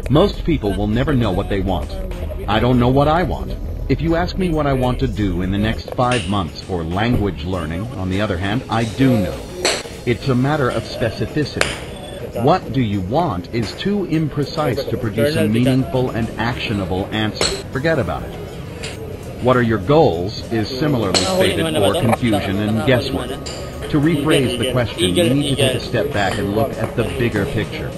Most people will never know what they want. I don't know what I want. If you ask me what I want to do in the next 5 months for language learning, on the other hand, I do know. It's a matter of specificity. What do you want is too imprecise to produce a meaningful and actionable answer. Forget about it. What are your goals is similarly stated for confusion and guesswork. To rephrase the question, you need to take a step back and look at the bigger picture.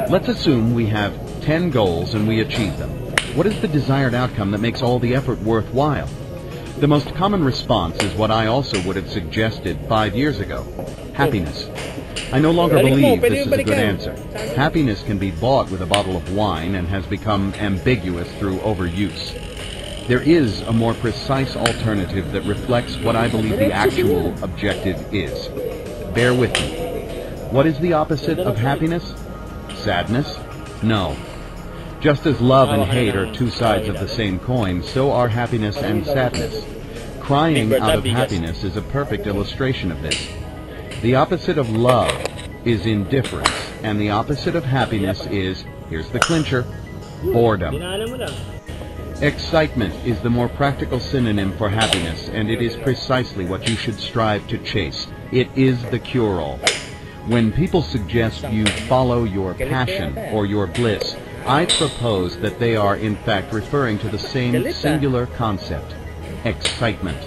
Let's assume we have 10 goals and we achieve them. What is the desired outcome that makes all the effort worthwhile? The most common response is what I also would have suggested 5 years ago: happiness. I no longer believe this is a good answer. Happiness can be bought with a bottle of wine and has become ambiguous through overuse. There is a more precise alternative that reflects what I believe the actual objective is. Bear with me. What is the opposite of happiness? Sadness? No. Just as love and hate are two sides of the same coin, so are happiness and sadness. Crying out of happiness is a perfect illustration of this. The opposite of love is indifference, and the opposite of happiness is, here's the clincher, boredom. Excitement is the more practical synonym for happiness, and it is precisely what you should strive to chase. It is the cure-all. When people suggest you follow your passion or your bliss, I propose that they are in fact referring to the same singular concept: excitement.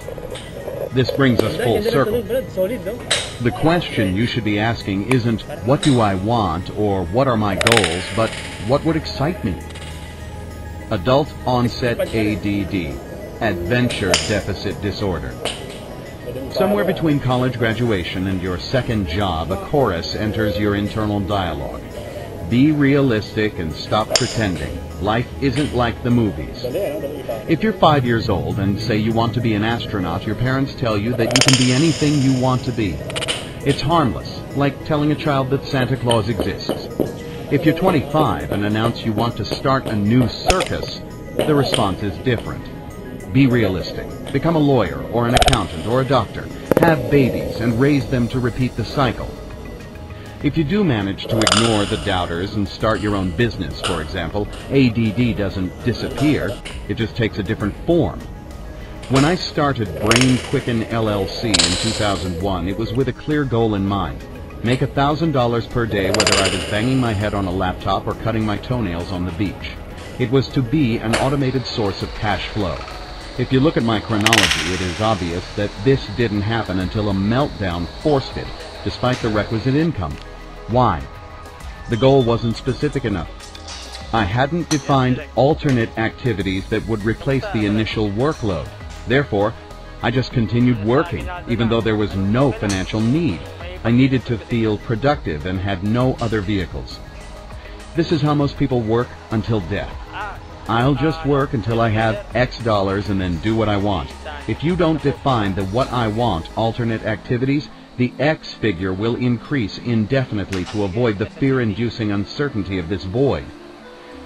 This brings us full circle. The question you should be asking isn't, what do I want, or what are my goals, but what would excite me? Adult onset ADD, adventure deficit disorder. Somewhere between college graduation and your second job, a chorus enters your internal dialogue. Be realistic and stop pretending. Life isn't like the movies. If you're 5 years old and say you want to be an astronaut, your parents tell you that you can be anything you want to be. It's harmless, like telling a child that Santa Claus exists. If you're 25 and announce you want to start a new circus, the response is different. Be realistic. Become a lawyer or an accountant or a doctor. Have babies and raise them to repeat the cycle. If you do manage to ignore the doubters and start your own business, for example, ADD doesn't disappear, it just takes a different form. When I started Brain Quicken LLC in 2001, it was with a clear goal in mind: make $1,000 per day whether I was banging my head on a laptop or cutting my toenails on the beach. It was to be an automated source of cash flow. If you look at my chronology, it is obvious that this didn't happen until a meltdown forced it, despite the requisite income. Why? The goal wasn't specific enough. I hadn't defined alternate activities that would replace the initial workload. Therefore, I just continued working, even though there was no financial need. I needed to feel productive and had no other vehicles. This is how most people work until death. I'll just work until I have X dollars and then do what I want. If you don't define the what I want alternate activities, the X figure will increase indefinitely to avoid the fear-inducing uncertainty of this void.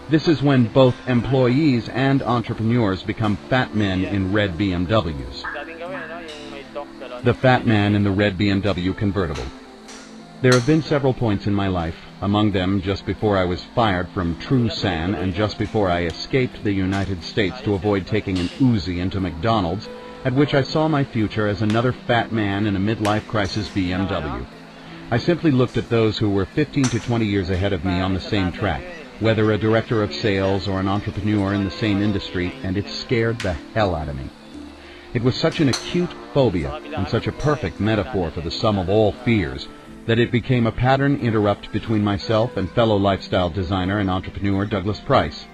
This is when both employees and entrepreneurs become fat men in red BMWs. The fat man in the red BMW convertible. There have been several points in my life, among them just before I was fired from Trusan and just before I escaped the United States to avoid taking an Uzi into McDonald's, at which I saw my future as another fat man in a midlife crisis BMW. I simply looked at those who were 15 to 20 years ahead of me on the same track, whether a director of sales or an entrepreneur in the same industry, and it scared the hell out of me. It was such an acute phobia and such a perfect metaphor for the sum of all fears that it became a pattern interrupt between myself and fellow lifestyle designer and entrepreneur Douglas Price.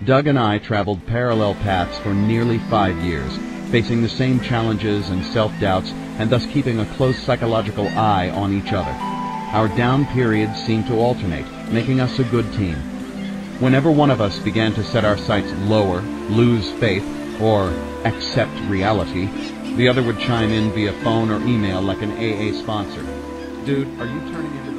Doug and I traveled parallel paths for nearly 5 years, facing the same challenges and self-doubts, and thus keeping a close psychological eye on each other. Our down periods seemed to alternate, making us a good team. Whenever one of us began to set our sights lower, lose faith, or accept reality, the other would chime in via phone or email like an AA sponsor. Dude, are you turning into